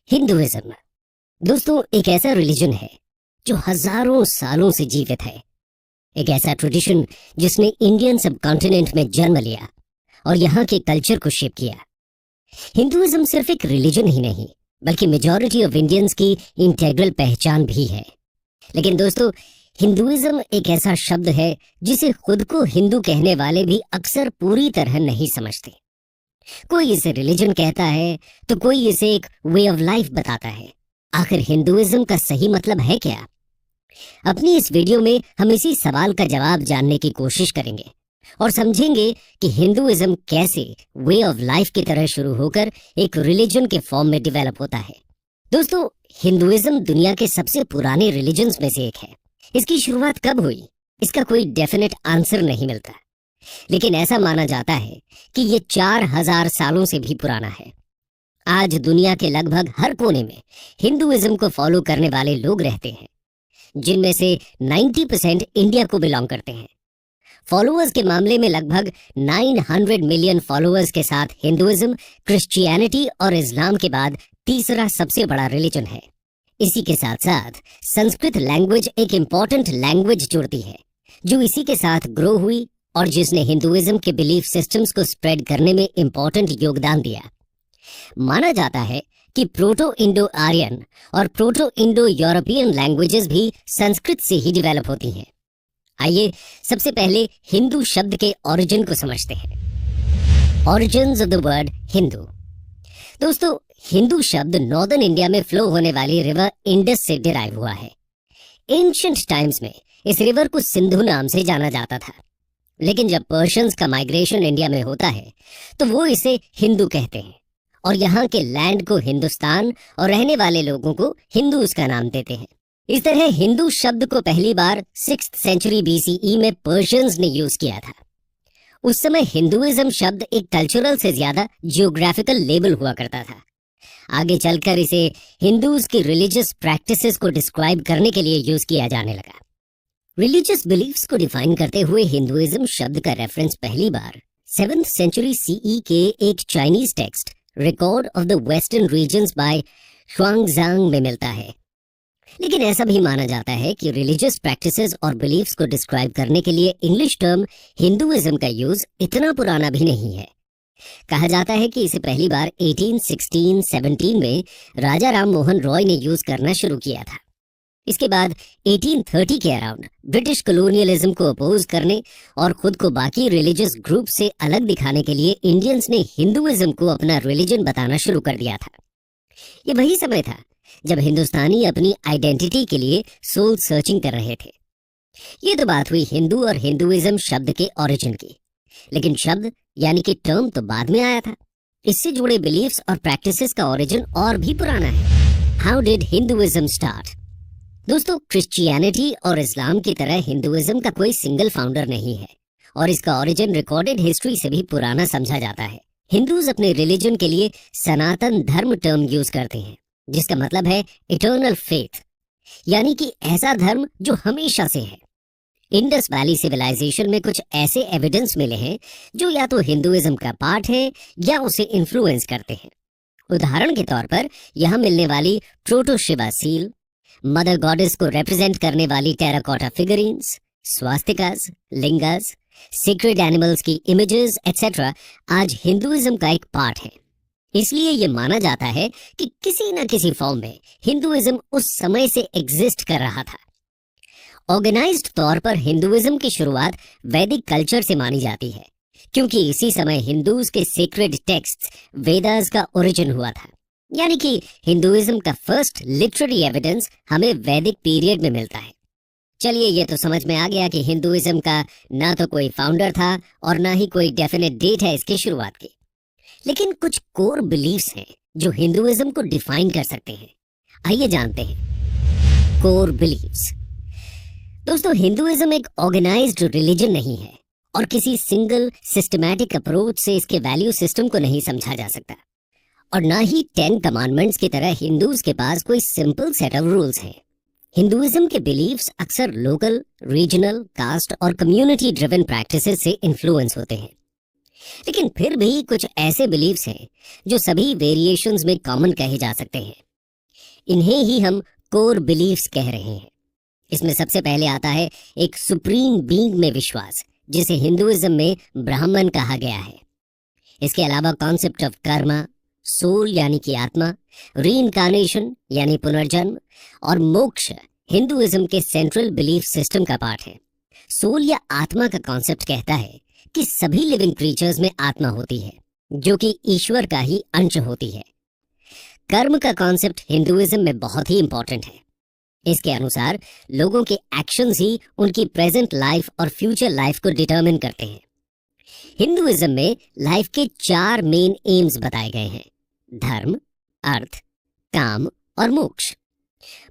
Hinduism दोस्तों एक ऐसा रिलीजन है जो हजारों सालों से जीवित है। एक ऐसा ट्रेडिशन जिसने इंडियन सबकॉन्टिनेंट में जन्म लिया और यहाँ के कल्चर को शेप किया। हिंदुइज्म सिर्फ एक रिलीजन ही नहीं बल्कि मेजॉरिटी ऑफ इंडियंस की इंटेग्रल पहचान भी है। लेकिन दोस्तों हिंदुइज्म एक ऐसा शब्द है जिसे खुद को हिंदू कहने वाले भी अक्सर पूरी तरह नहीं समझते। कोई इसे रिलीजन कहता है तो कोई इसे एक वे ऑफ लाइफ बताता है। आखिर हिंदुइज्म का सही मतलब है क्या? अपनी इस वीडियो में हम इसी सवाल का जवाब जानने की कोशिश करेंगे और समझेंगे कि हिंदुइज्म कैसे वे ऑफ लाइफ की तरह शुरू होकर एक रिलीजन के फॉर्म में डेवलप होता है। दोस्तों हिंदुइज्म दुनिया के सबसे पुराने रिलीजन्स में से एक है। इसकी शुरुआत कब हुई इसका कोई डेफिनेट आंसर नहीं मिलता, लेकिन ऐसा माना जाता है कि ये 4000 सालों से भी पुराना है। आज दुनिया के लगभग हर कोने में हिंदुइज्म को फॉलो करने वाले लोग रहते हैं, जिनमें से 90% इंडिया को बिलोंग करते हैं। फॉलोअर्स के मामले में लगभग 900 मिलियन फॉलोअर्स के साथ हिंदुइज्म क्रिश्चियनिटी और इस्लाम के बाद तीसरा सबसे बड़ा रिलीजन है। इसी के साथ साथ संस्कृत लैंग्वेज एक इम्पॉर्टेंट लैंग्वेज जुड़ती है जो इसी के साथ ग्रो हुई और जिसने हिंदुइज्म के बिलीफ सिस्टम्स को स्प्रेड करने में इम्पॉर्टेंट योगदान दिया। माना जाता है कि प्रोटो इंडो आर्यन और प्रोटो इंडो यूरोपियन लैंग्वेजेस भी संस्कृत से ही डेवलप होती हैं। आइए सबसे पहले हिंदू शब्द के ओरिजिन को समझते हैं। Origins of the word Hindu. दोस्तों हिंदू शब्द नॉर्दर्न इंडिया में फ्लो होने वाली रिवर इंडस से डिराइव हुआ है। एंशिएंट टाइम्स में इस रिवर को सिंधु नाम से जाना जाता था, लेकिन जब पर्शियंस का माइग्रेशन इंडिया में होता है तो वो इसे हिंदू कहते हैं और यहाँ के लैंड को हिंदुस्तान और रहने वाले लोगों को हिंदूज का नाम देते हैं। इस तरह हिंदू शब्द को पहली बार 6th सेंचुरी BCE में पर्शियंस ने यूज किया था। उस समय हिंदुइज्म शब्द एक कल्चरल से ज्यादा जियोग्राफिकल लेबल हुआ करता था। आगे चलकर इसे हिंदूज की रिलीजियस प्रैक्टिसेस को डिस्क्राइब करने के लिए यूज किया जाने लगा। रिलीजियस बिलीफ्स को डिफाइन करते हुए हिंदुइज्म शब्द का रेफरेंस पहली बार 7th सेंचुरी CE के एक Chinese text record of the Western Regions by Xuanzang में मिलता है। लेकिन ऐसा भी माना जाता है कि रिलीजियस प्रैक्टिसेस और बिलीफ्स को डिस्क्राइब करने के लिए इंग्लिश टर्म हिंदुइज्म का यूज इतना पुराना भी नहीं है। कहा जाता है कि इसे पहली बार 1816-17 में राजा राम मोहन रॉय ने यूज करना शुरू किया था। इसके बाद 1830 के अराउंड ब्रिटिश कॉलोनियलिज्म को अपोज करने और खुद को बाकी रिलीजियस ग्रुप से अलग दिखाने के लिए इंडियंस ने हिंदुइज्म को अपना रिलीजन बताना शुरू कर दिया था। ये वही समय था जब हिंदुस्तानी अपनी आइडेंटिटी के लिए सोल सर्चिंग कर रहे थे। ये तो बात हुई हिंदू और हिंदुइज्म शब्द के ओरिजिन की, लेकिन शब्द यानी कि टर्म तो बाद में आया था। इससे जुड़े बिलीफ्स और प्रैक्टिसेस का ओरिजिन और भी पुराना है। How did Hinduism start? दोस्तों क्रिश्चियनिटी और इस्लाम की तरह हिंदुइज्म का कोई सिंगल फाउंडर नहीं है और इसका ओरिजिन रिकॉर्डेड हिस्ट्री से भी पुराना समझा जाता है। हिंदूज अपने रिलीजन के लिए सनातन धर्म टर्म यूज करते हैं, जिसका मतलब है इटर्नल फेथ, यानी कि ऐसा धर्म जो हमेशा से है। इंडस वैली सिविलाइजेशन में कुछ ऐसे एविडेंस मिले हैं जो या तो हिंदुइज्म का पार्ट है या उसे इन्फ्लुएंस करते हैं। उदाहरण के तौर पर यहाँ मिलने वाली proto Shiva seal, mother goddess को रिप्रेजेंट करने वाली टेराकोटा फिगरिन्स, स्वास्तिकास, लिंगास, सीक्रेट एनिमल्स की इमेजेस एटसेट्रा आज हिंदुइज्म का एक पार्ट है। इसलिए ये माना जाता है कि किसी न किसी फॉर्म में हिंदुइज्म उस समय से एग्जिस्ट कर रहा था। ऑर्गेनाइज्ड तौर पर हिंदुइज्म की शुरुआत वैदिक कल्चर से मानी जाती है, क्योंकि इसी समय हिंदूज के सीक्रेट टेक्स्ट वेदास का ओरिजिन हुआ था। यानी कि हिंदुइज्म का फर्स्ट लिटरेरी एविडेंस हमें वैदिक पीरियड में मिलता है। चलिए ये तो समझ में आ गया कि हिंदुइज्म का ना तो कोई फाउंडर था और ना ही कोई डेफिनेट डेट है इसकी शुरुआत की। लेकिन कुछ कोर बिलीफ्स हैं जो हिंदुइज्म को डिफाइन कर सकते हैं। आइए जानते हैं कोर बिलीफ्स। दोस्तों हिंदुइज्म एक ऑर्गेनाइज्ड रिलीजन नहीं है और किसी सिंगल सिस्टमैटिक अप्रोच से इसके वैल्यू सिस्टम को नहीं समझा जा सकता, और ना ही 10 कमांडमेंट्स की तरह हिंदूज के पास कोई सिंपल सेट ऑफ रूल्स हैं। हिंदुइज्म के बिलीफ्स अक्सर लोकल, रीजनल, कास्ट और कम्युनिटी ड्रिवन प्रैक्टिसेस से इन्फ्लुएंस होते हैं। लेकिन फिर भी कुछ ऐसे बिलीव्स हैं जो सभी वेरिएशंस में कॉमन कहे जा सकते हैं। इन्हें ही हम कोर बिलीफ्स कह रहे हैं। इसमें सबसे पहले आता है एक सुप्रीम बीइंग में विश्वास, जिसे हिंदुइज्म में ब्राह्मण कहा गया है। इसके अलावा कॉन्सेप्ट ऑफ कर्मा, सोल यानी कि आत्मा, रीइंकार्नेशन यानी पुनर्जन्म और मोक्ष हिंदुइज्म के सेंट्रल बिलीफ सिस्टम का पार्ट है। सोल या आत्मा का कॉन्सेप्ट कहता है कि सभी लिविंग क्रीचर्स में आत्मा होती है, जो कि ईश्वर का ही अंश होती है। कर्म का कॉन्सेप्ट हिंदुइज्म में बहुत ही इंपॉर्टेंट है। इसके अनुसार लोगों के एक्शंस ही उनकी प्रेजेंट लाइफ और फ्यूचर लाइफ को डिटरमिन करते हैं। हिंदुइज्म में लाइफ के 4 मेन एम्स बताए गए हैं: धर्म, अर्थ, काम और मोक्ष।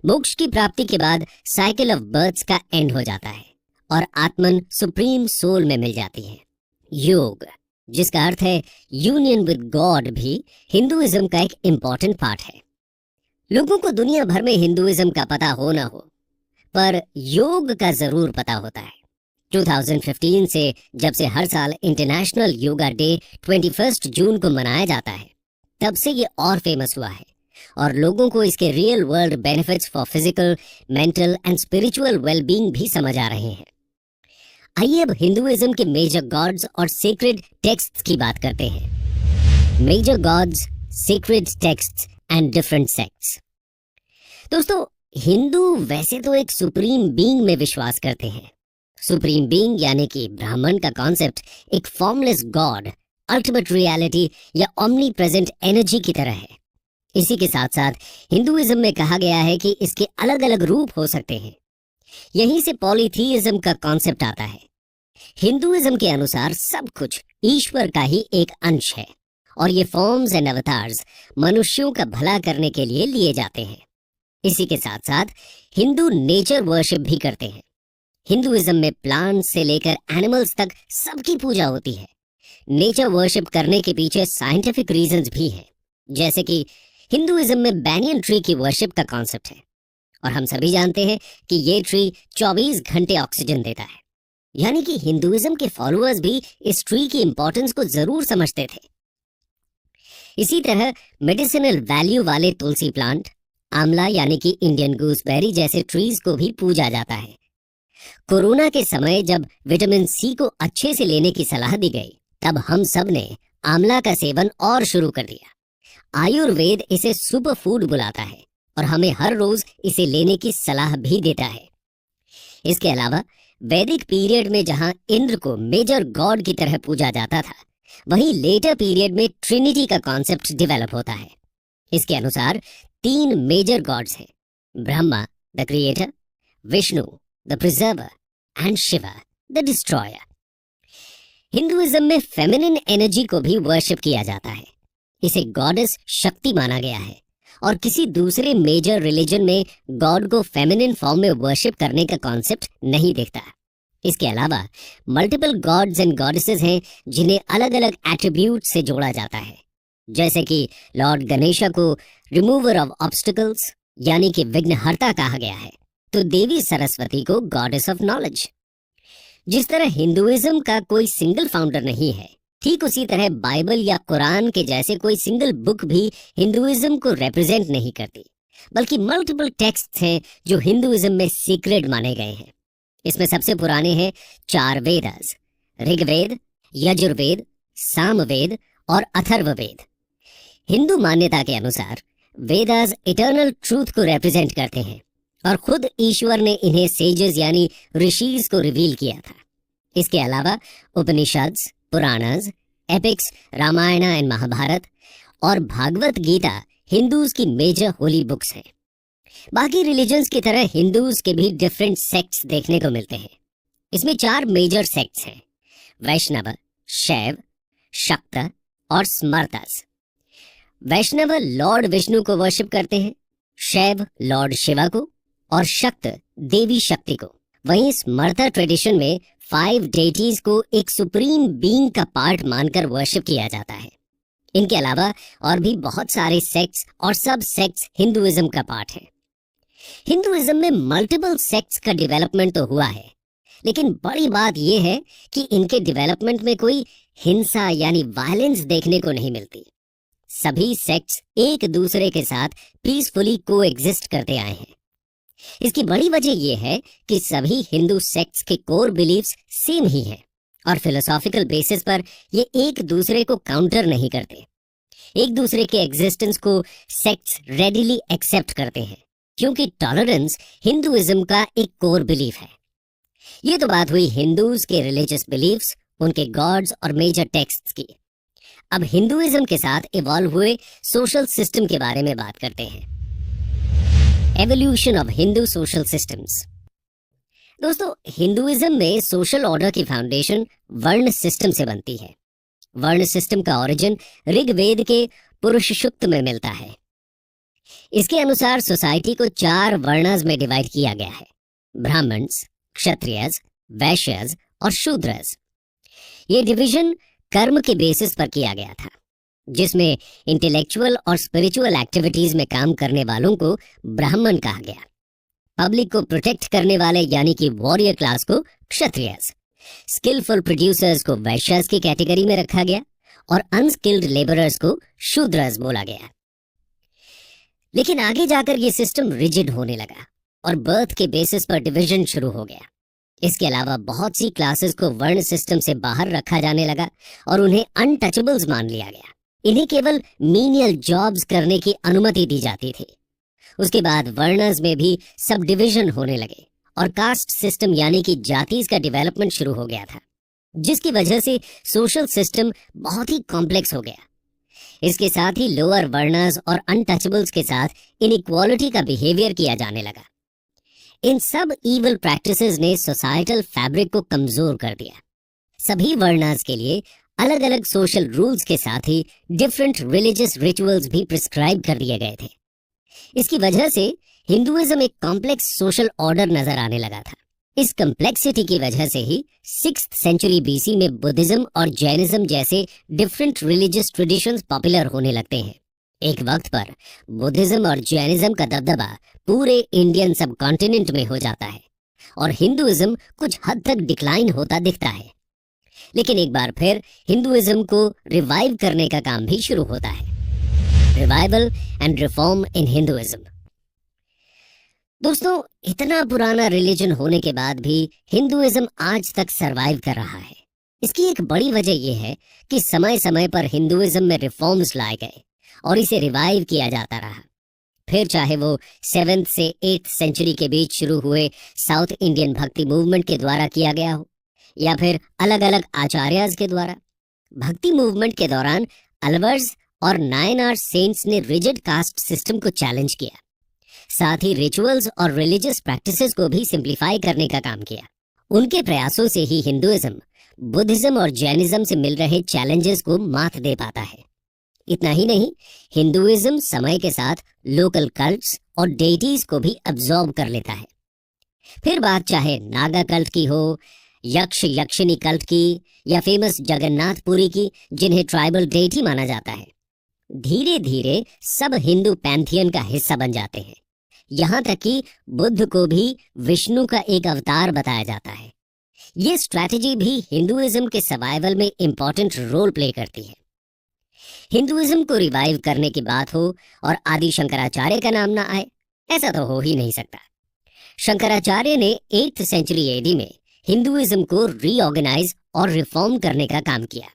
मोक्ष की प्राप्ति के बाद साइकिल ऑफ बर्थ्स का एंड हो जाता है और आत्मन सुप्रीम सोल में मिल जाती है। योग, जिसका अर्थ है यूनियन विद गॉड, भी हिंदुइज्म का एक इंपॉर्टेंट पार्ट है। लोगों को दुनिया भर में हिंदुइज्म का पता हो ना हो, पर योग का जरूर पता होता है। 2015 से जब से हर साल इंटरनेशनल योगा डे 21 जून को मनाया जाता है, तब से ये और फेमस हुआ है और लोगों को इसके real world benefits for physical, mental and spiritual wellbeing भी समझ आ रहे हैं। आइए अब हिंदुइज्म के मेजर गॉड्स और सीक्रेट टेक्स्ट्स की बात करते हैं। Major gods, secret texts and different sects. दोस्तों, हिंदू वैसे तो एक सुप्रीम बीइंग में विश्वास करते हैं। सुप्रीम बीइंग यानी कि ब्राह्मण का कॉन्सेप्ट एक फॉर्मलेस गॉड, अल्टीमेट रियलिटी या ओमनी प्रेजेंट एनर्जी की तरह है। इसी के साथ साथ हिंदुइज्म में कहा गया है कि इसके अलग अलग रूप हो सकते हैं। यहीं से पॉलीथीइज्म का कॉन्सेप्ट आता है। हिंदुइज्म के अनुसार सब कुछ ईश्वर का ही एक अंश है और ये फॉर्म्स एंड अवतार्स मनुष्यों का भला करने के लिए लिए जाते हैं। इसी के साथ साथ हिंदू नेचर वर्शिप भी करते हैं। हिंदुइज्म में प्लांट्स से लेकर एनिमल्स तक सबकी पूजा होती है। नेचर वर्शिप करने के पीछे साइंटिफिक रीजंस भी हैं, जैसे कि हिंदुइज्म में बैनियन ट्री की वर्शिप का कॉन्सेप्ट है और हम सभी जानते हैं कि ये ट्री 24 घंटे ऑक्सीजन देता है। यानी कि हिंदुइज्म के फॉलोअर्स भी इस ट्री की इंपॉर्टेंस को जरूर समझते थे। इसी तरह मेडिसिनल वैल्यू वाले तुलसी प्लांट, आंवला यानी कि इंडियन गूसबेरी जैसे ट्रीज को भी पूजा जाता है। कोरोना के समय जब विटामिन सी को अच्छे से लेने की सलाह दी गई, तब हम सब ने आंवला का सेवन और शुरू कर दिया। आयुर्वेद इसे सुपर फूड बुलाता है और हमें हर रोज इसे लेने की सलाह भी देता है। इसके अलावा वैदिक पीरियड में जहां इंद्र को मेजर गॉड की तरह पूजा जाता था, वहीं लेटर पीरियड में ट्रिनिटी का कॉन्सेप्ट डेवलप होता है। इसके अनुसार 3 मेजर गॉड्स हैं: Brahma the creator, Vishnu the preserver and Shiva the destroyer. Hinduism में फेमिनिन एनर्जी को भी वर्शिप किया जाता है। इसे गॉडेस शक्ति माना गया है और किसी दूसरे मेजर रिलीजन में गॉड को फेमिनिन फॉर्म में वर्शिप करने का कॉन्सेप्ट नहीं दिखता। इसके अलावा मल्टीपल गॉड्स एंड गॉडेसेस हैं जिन्हें अलग अलग एट्रीब्यूट से जोड़ा जाता है, जैसे कि लॉर्ड गणेशा को रिमूवर ऑफ ऑब्स्टिकल्स यानी कि विघ्नहर्ता कहा गया है, तो देवी सरस्वती को गॉडेस ऑफ नॉलेज। जिस तरह हिंदुइज्म का कोई सिंगल फाउंडर नहीं है, ठीक उसी तरह बाइबल या कुरान के जैसे कोई सिंगल बुक भी हिंदुइज्म को रिप्रेजेंट नहीं करती, बल्कि मल्टीपल टेक्स्ट्स हैं जो हिंदुइज्म में सीक्रेट माने गए हैं। इसमें सबसे पुराने हैं 4 वेदास: ऋग्वेद, यजुर्वेद, सामवेद और अथर्ववेद। हिंदू मान्यता के अनुसार वेदास इटर्नल ट्रूथ को रिप्रेजेंट करते हैं और खुद ईश्वर ने इन्हें सेजेस यानी ऋषिज को रिवील किया था। इसके अलावा उपनिषद्स, पुराणास, एपिक्स, रामायण एंड महाभारत और भागवत गीता हिंदूज की मेजर होली बुक्स हैं। बाकी रिलीजन्स की तरह हिंदूज के भी डिफरेंट सेक्ट्स देखने को मिलते हैं। इसमें 4 मेजर सेक्ट्स हैं: वैष्णव, शैव, शक्त और स्मर्तस। वैष्णव लॉर्ड विष्णु को वर्शिप करते हैं, शैव लॉर्ड शिवा को और शक्त देवी शक्ति को। वहीं स्मर्ता ट्रेडिशन में 5 डेटीज को एक सुप्रीम बीइंग का पार्ट मानकर वर्शिप किया जाता है। इनके अलावा और भी बहुत सारे सेक्ट्स और सब सेक्ट्स हिंदुइज्म का पार्ट है। हिंदुइज्म में मल्टीपल सेक्ट्स का डेवलपमेंट तो हुआ है, लेकिन बड़ी बात यह है कि इनके डेवलपमेंट में कोई हिंसा यानी वायलेंस देखने को नहीं मिलती। सभी सेक्ट्स एक दूसरे के साथ पीसफुली को एग्जिस्ट करते आए हैं। इसकी बड़ी वजह यह है कि सभी हिंदू सेक्ट्स के कोर बिलीफ्स सेम ही हैं और फिलोसॉफिकल बेसिस पर ये एक दूसरे को काउंटर नहीं करते। एक दूसरे के एग्जिस्टेंस को सेक्ट्स रेडिली एक्सेप्ट करते हैं क्योंकि टॉलरेंस हिंदुइज्म का एक कोर बिलीफ है। ये तो बात हुई हिंदूज के रिलीजियस बिलीफ्स, उनके गॉड्स और मेजर टेक्स्ट्स की। अब हिंदुइज्म के साथ इवॉल्व हुए सोशल सिस्टम के बारे में बात करते हैं। Evolution of Hindu social systems. दोस्तों, हिंदुइज्म में सोशल ऑर्डर की फाउंडेशन वर्ण सिस्टम से बनती है। वर्ण सिस्टम का ओरिजिन ऋग्वेद के पुरुष सूक्त में मिलता है। इसके अनुसार सोसाइटी को 4 वर्णास में डिवाइड किया गया है: ब्राह्मण्स, क्षत्रियस, वैश्यस और शूद्रस। ये डिवीजन कर्म के बेसिस पर किया गया था, जिसमें इंटेलेक्चुअल और स्पिरिचुअल एक्टिविटीज में काम करने वालों को ब्राह्मण कहा गया, पब्लिक को प्रोटेक्ट करने वाले यानी कि वॉरियर क्लास को क्षत्रियस, स्किलफुल प्रोड्यूसर्स को वैश्यस की कैटेगरी में रखा गया और अनस्किल्ड लेबरर्स को शूद्रस बोला गया। लेकिन आगे जाकर ये सिस्टम रिजिड होने लगा और बर्थ के बेसिस पर डिवीजन शुरू हो गया। इसके अलावा बहुत सी क्लासेस को वर्ण सिस्टम से बाहर रखा जाने लगा और उन्हें अनटचेबल्स मान लिया गया। इन्हें केवल मीनियल जॉब्स करने की अनुमति दी जाती थी। उसके बाद वर्णस में भी सब डिविजन होने लगे और कास्ट सिस्टम यानी कि जातीज का डेवलपमेंट शुरू हो गया था, जिसकी वजह से सोशल सिस्टम बहुत ही कॉम्प्लेक्स हो गया। इसके साथ ही लोअर वर्णस और अनटचेबल्स के साथ इनइक्वालिटी का बिहेवियर किया जाने लगा। इन सब इविल प्रैक्टिसेस ने सोसाइटल फैब्रिक को कमजोर कर दिया। सभी वर्णास के लिए अलग अलग सोशल रूल्स के साथ ही डिफरेंट रिलीजियस रिचुअल्स भी प्रिस्क्राइब कर दिए गए थे। इसकी वजह से हिंदुइज्म एक कॉम्प्लेक्स सोशल ऑर्डर नजर आने लगा था। इस कॉम्प्लेक्सिटी की वजह से ही 6th सेंचुरी बीसी में बुद्धिज्म और जैनिज्म जैसे डिफरेंट रिलीजियस ट्रेडिशंस पॉपुलर होने लगते हैं। एक वक्त पर बुद्धिज्म और जैनिज्म का दबदबा पूरे इंडियन सब कॉन्टिनेंट में हो जाता है और हिंदुइज्म कुछ हद तक डिक्लाइन होता दिखता है। लेकिन एक बार फिर हिंदुइज्म को रिवाइव करने का काम भी शुरू होता है। Revival and reform in Hinduism. दोस्तों, इतना पुराना रिलीजन होने के बाद भी हिंदुइज्म आज तक सरवाइव कर रहा है। इसकी एक बड़ी वजह यह है कि समय समय पर हिंदुइज्म में रिफॉर्म्स लाए गए और इसे रिवाइव किया जाता रहा। फिर चाहे वो 7th से 8th सेंचुरी के बीच शुरू हुए साउथ इंडियन भक्ति मूवमेंट के द्वारा किया गया हो या फिर अलग अलग आचार्यस के द्वारा। भक्ति मूवमेंट के दौरान अलवर्स और नायनार सेंट्स ने रिजिड कास्ट सिस्टम को चैलेंज किया, साथ ही रिचुअल्स और रिलीजियस प्रैक्टिसेस को भी सिंप्लीफाई करने का काम किया। उनके प्रयासों से ही हिंदुइज्म बुद्धिज्म और जैनिज्म से मिल रहे चैलेंजेस को मात दे पाता है। इतना ही नहीं, हिंदुइज्म समय के साथ लोकल कल्ट्स और डेटीज को भी अब्सॉर्ब कर लेता है। फिर बात चाहे नागा कल्ट की हो, यक्ष यक्षिणी कल्ट की या फेमस जगन्नाथपुरी की, जिन्हें ट्राइबल डेटी माना जाता है। धीरे धीरे सब हिंदू पैंथियन का हिस्सा बन जाते हैं। यहाँ तक कि बुद्ध को भी विष्णु का एक अवतार बताया जाता है। ये स्ट्रैटेजी भी हिंदुइज्म के सर्वाइवल में इंपॉर्टेंट रोल प्ले करती है। हिंदुइज्म को रिवाइव करने की बात हो और आदि शंकराचार्य का नाम ना आए, ऐसा तो हो ही नहीं सकता। शंकराचार्य ने 8th सेंचुरी एडी में हिंदुइज्म को रीऑर्गेनाइज और रिफॉर्म करने का काम किया।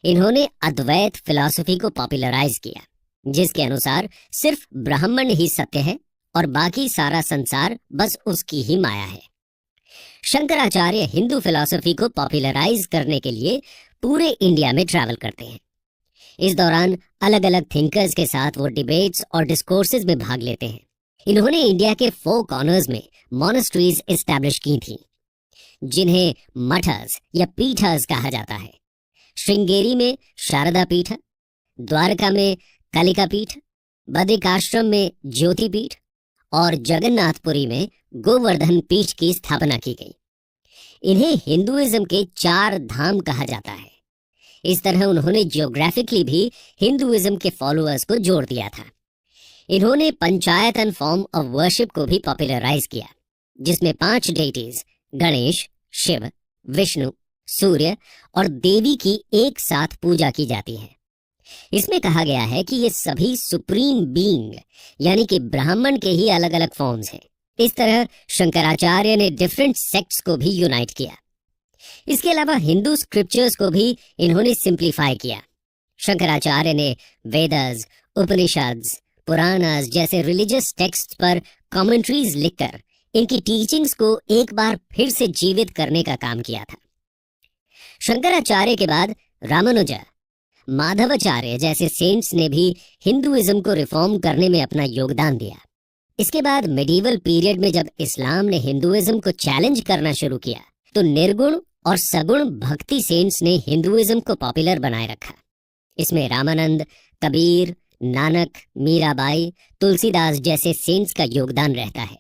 इन्होंने अद्वैत फिलॉसफी को पॉपुलराइज किया, जिसके अनुसार सिर्फ ब्राह्मण ही सत्य है और बाकी सारा संसार बस उसकी ही माया है। शंकराचार्य हिंदू फिलॉसफी को पॉपुलराइज करने के लिए पूरे इंडिया में ट्रैवल करते हैं। इस दौरान अलग अलग थिंकर्स के साथ वो डिबेट्स और डिस्कोर्सेज में भाग लेते हैं। इन्होंने इंडिया के 4 कॉर्नर्स में मॉनेस्ट्रीज एस्टैब्लिश की थी, जिन्हें मठस या पीठस कहा जाता है। श्रृंगेरी में शारदा पीठ, द्वारका में कालिका पीठ, बद्रिकाश्रम में ज्योति पीठ और जगन्नाथपुरी में गोवर्धन पीठ की स्थापना की गई। इन्हें हिंदुइज्म के 4 धाम कहा जाता है। इस तरह उन्होंने जियोग्राफिकली भी हिंदुइज्म के फॉलोअर्स को जोड़ दिया था। इन्होंने पंचायतन फॉर्म ऑफ वर्शिप को भी पॉपुलराइज किया, जिसमें 5 डेटीज गणेश, शिव, विष्णु, सूर्य और देवी की एक साथ पूजा की जाती है। इसमें कहा गया है कि ये सभी सुप्रीम बीइंग यानी कि ब्राह्मण के ही अलग अलग फॉर्म्स हैं। इस तरह शंकराचार्य ने डिफरेंट सेक्ट्स को भी यूनाइट किया। इसके अलावा हिंदू स्क्रिप्चर्स को भी इन्होंने सिंप्लीफाई किया। शंकराचार्य ने वेदास, उपनिषद्स, पुराणास जैसे रिलीजियस टेक्स्ट पर कमेंट्रीज लिखकर इनकी टीचिंग्स को एक बार फिर से जीवित करने का काम किया था। शंकराचार्य के बाद रामानुजा, माधवाचार्य जैसे सेंट्स ने भी हिंदुइज्म को रिफॉर्म करने में अपना योगदान दिया। इसके बाद मिडीवल पीरियड में जब इस्लाम ने हिंदुइज्म को चैलेंज करना शुरू किया तो निर्गुण और सगुण भक्ति सेंट्स ने हिंदुइज्म को पॉपुलर बनाए रखा। इसमें रामानंद, कबीर, नानक, मीराबाई, तुलसीदास जैसे सेंट्स का योगदान रहता है।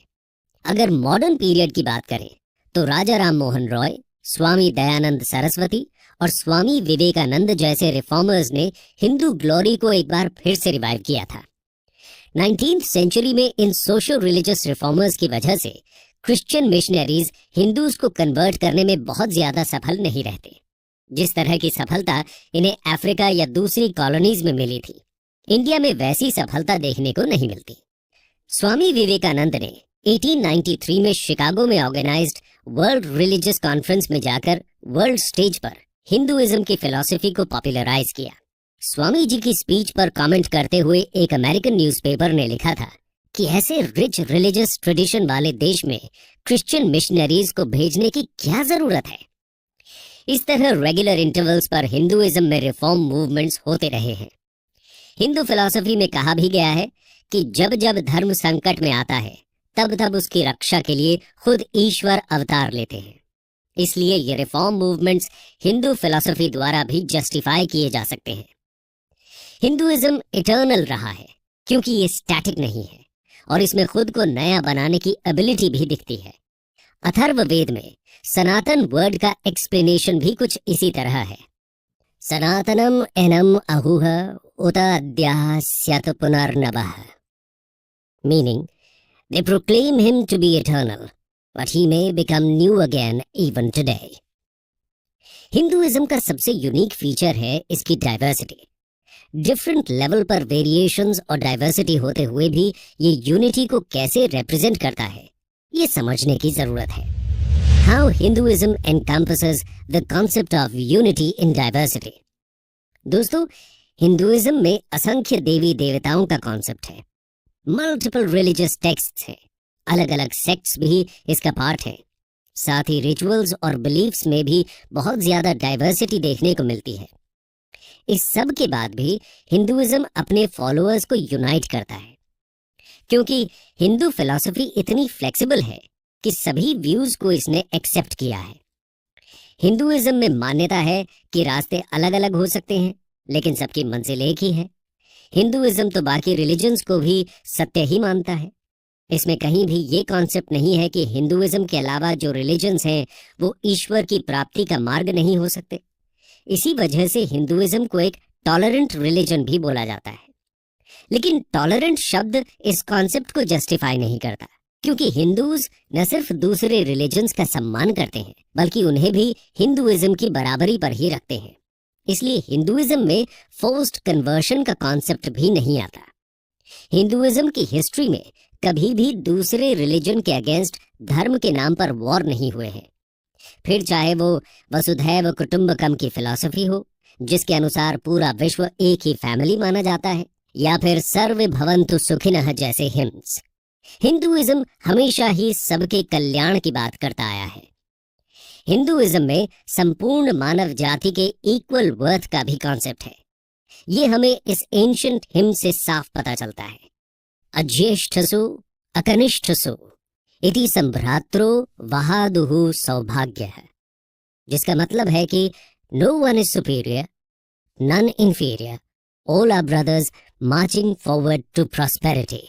अगर मॉडर्न पीरियड की बात करें तो राजा राम मोहन रॉय, स्वामी दयानंद सरस्वती और स्वामी विवेकानंद जैसे रिफॉर्मर्स ने हिंदू ग्लोरी को एक बार फिर से रिवाइव किया था। 19th सेंचुरी में इन सोशल रिलीजियस रिफॉर्मर्स की वजह से क्रिश्चियन मिशनरीज हिंदूज को कन्वर्ट करने में बहुत ज्यादा सफल नहीं रहते। जिस तरह की सफलता इन्हें अफ्रीका या दूसरी कॉलोनीज में मिली थी, इंडिया में वैसी सफलता देखने को नहीं मिलती। स्वामी विवेकानंद ने 1893 में शिकागो में ऑर्गेनाइज्ड वर्ल्ड रिलीजियस कॉन्फ्रेंस में जाकर वर्ल्ड स्टेज पर हिंदुइज्म की फिलॉसफी को पॉपुलराइज किया। स्वामी जी की स्पीच पर कमेंट करते हुए एक अमेरिकन न्यूज़पेपर ने लिखा था कि ऐसे रिच रिलीजियस ट्रेडिशन वाले देश में क्रिश्चियन मिशनरीज को भेजने की क्या जरूरत है। इस तरह रेगुलर इंटरवल्स पर हिंदुइज्म में रिफॉर्म मूवमेंट्स होते रहे हैं। हिंदू फिलॉसफी में कहा भी गया है कि जब जब धर्म संकट में आता है तब तब उसकी रक्षा के लिए खुद ईश्वर अवतार लेते हैं। इसलिए ये रिफॉर्म मूवमेंट्स हिंदू फिलॉसफी द्वारा भी जस्टिफाई किए जा सकते हैं। हिंदुइज्म इटर्नल रहा है क्योंकि ये स्टैटिक नहीं है और इसमें खुद को नया बनाने की एबिलिटी भी दिखती है। अथर्ववेद में सनातन वर्ड का एक्सप्लेनेशन भी कुछ इसी तरह है। सनातनम एनम अहुह उत अद्याः स्यात् पुनर्नवः, meaning they proclaim him to be eternal, but he may become new again even today. Hinduism का सबसे यूनिक फीचर है इसकी डाइवर्सिटी। डिफरेंट लेवल पर वेरिएशंस और डाइवर्सिटी होते हुए भी ये यूनिटी को कैसे रिप्रेजेंट करता है, ये समझने की जरूरत है। How Hinduism encompasses the concept of unity in diversity. दोस्तों, हिंदुइज्म में असंख्य देवी देवताओं का कॉन्सेप्ट है। मल्टीपल रिलीजियस टेक्स्ट्स हैं, अलग अलग सेक्ट्स भी इसका पार्ट है। साथ ही रिचुअल्स और बिलीफ्स में भी बहुत ज्यादा डाइवर्सिटी देखने को मिलती है। इस सब के बाद भी हिंदुइज्म अपने फॉलोअर्स को यूनाइट करता है क्योंकि हिंदू फिलॉसफी इतनी फ्लेक्सिबल है कि सभी व्यूज को इसने एक्सेप्ट किया है। हिंदुइज्म में मान्यता है कि रास्ते अलग अलग हो सकते हैं लेकिन सबकी मंजिल एक ही है। हिंदुइज्म तो बाकी रिलीजन्स को भी सत्य ही मानता है। इसमें कहीं भी ये कॉन्सेप्ट नहीं है कि हिंदुइज्म के अलावा जो रिलीजन्स हैं वो ईश्वर की प्राप्ति का मार्ग नहीं हो सकते। इसी वजह से हिंदुइज्म को एक टॉलरेंट रिलीजन भी बोला जाता है। लेकिन टॉलरेंट शब्द इस कॉन्सेप्ट को जस्टिफाई नहीं करता क्योंकि हिंदूज न सिर्फ दूसरे रिलीजन्स का सम्मान करते हैं बल्कि उन्हें भी हिंदुइज्म की बराबरी पर ही रखते हैं। इसलिए हिंदुइज्म में फोर्स्ड कन्वर्शन का कॉन्सेप्ट भी नहीं आता। हिंदुइज्म की हिस्ट्री में कभी भी दूसरे रिलीजन के अगेंस्ट धर्म के नाम पर वॉर नहीं हुए हैं। फिर चाहे वो वसुधैव कुटुंबकम की फिलॉसफी हो जिसके अनुसार पूरा विश्व एक ही फैमिली माना जाता है, या फिर सर्वे भवन्तु सुखिनः जैसे हिम्स। हिंदुइज्म हमेशा ही सबके कल्याण की बात करता आया है। हिंदुइज्म में संपूर्ण मानव जाति के इक्वल वर्थ का भी कॉन्सेप्ट है। ये हमें इस एंशिएंट हिम से साफ पता चलता है। अज्येष्ठसु अकनिष्ठसु इति संभ्रात्रो वहादुहु सौभाग्यः, जिसका मतलब है कि no one is superior, none inferior, all are brothers marching forward to prosperity.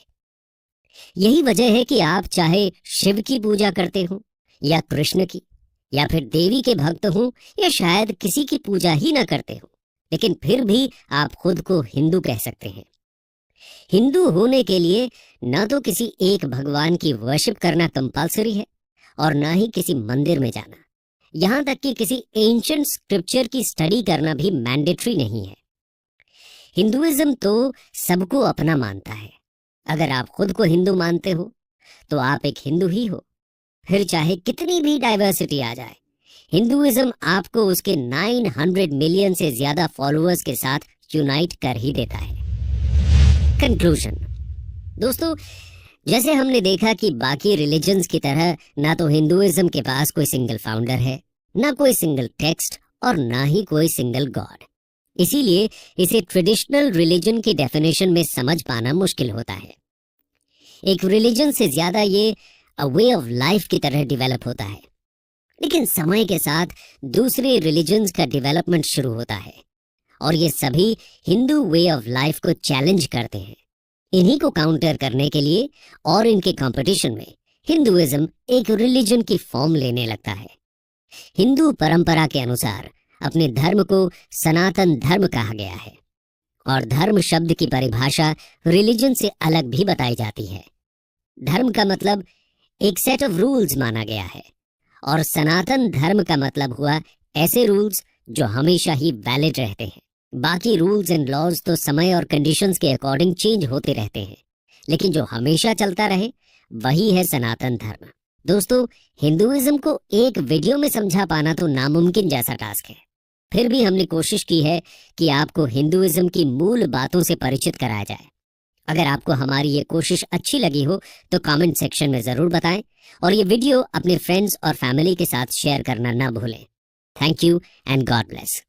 यही वजह है कि आप चाहे शिव की पूजा करते हो या कृष्ण की या फिर देवी के भक्त हो या शायद किसी की पूजा ही ना करते हो, लेकिन फिर भी आप खुद को हिंदू कह सकते हैं। हिंदू होने के लिए न तो किसी एक भगवान की वर्शिप करना कंपलसरी है और ना ही किसी मंदिर में जाना, यहां तक कि किसी एंशिएंट स्क्रिप्चर की स्टडी करना भी मैंडेटरी नहीं है। हिंदुइज्म तो सबको अपना मानता है। अगर आप खुद को हिंदू मानते हो तो आप एक हिंदू ही हो, फिर चाहे कितनी भी डाइवर्सिटी आ जाए। हिंदुइज्म आपको उसके 900 मिलियन से ज्यादा फॉलोअर्स के साथ यूनाइट कर ही देता है। कंक्लूजन दोस्तों, जैसे हमने देखा कि बाकी रिलीजन्स की तरह ना तो हिंदुइज्म के पास कोई सिंगल फाउंडर है, ना कोई सिंगल टेक्स्ट और ना ही कोई सिंगल गॉड। इसीलिए इसे ट्रेडिशनल रिलीजन की डेफिनेशन में समझ पाना मुश्किल होता है। एक रिलीजन से ज्यादा ये अ वे ऑफ लाइफ की तरह डेवलप होता है। लेकिन समय के साथ दूसरे रिलीजन्स का डेवलपमेंट शुरू होता है और ये सभी हिंदू वे ऑफ लाइफ को चैलेंज करते हैं। इन्हीं को काउंटर करने के लिए और इनके कंपटीशन में हिंदुइज्म एक रिलीजन की फॉर्म लेने लगता है। हिंदू परंपरा के अनुसार अपने धर्म को सनातन धर्म कहा गया है और धर्म शब्द की परिभाषा रिलीजन से अलग भी बताई जाती है। धर्म का मतलब एक सेट ऑफ रूल्स माना गया है और सनातन धर्म का मतलब हुआ ऐसे रूल्स जो हमेशा ही वैलिड रहते हैं। बाकी रूल्स एंड लॉज तो समय और कंडीशंस के अकॉर्डिंग चेंज होते रहते हैं, लेकिन जो हमेशा चलता रहे वही है सनातन धर्म। दोस्तों, हिंदुइज्म को एक वीडियो में समझा पाना तो नामुमकिन जैसा टास्क है। फिर भी हमने कोशिश की है कि आपको हिंदुइज्म की मूल बातों से परिचित कराया जाए। अगर आपको हमारी ये कोशिश अच्छी लगी हो तो कमेंट सेक्शन में जरूर बताएं और ये वीडियो अपने फ्रेंड्स और फैमिली के साथ शेयर करना ना भूलें। Thank you and God bless.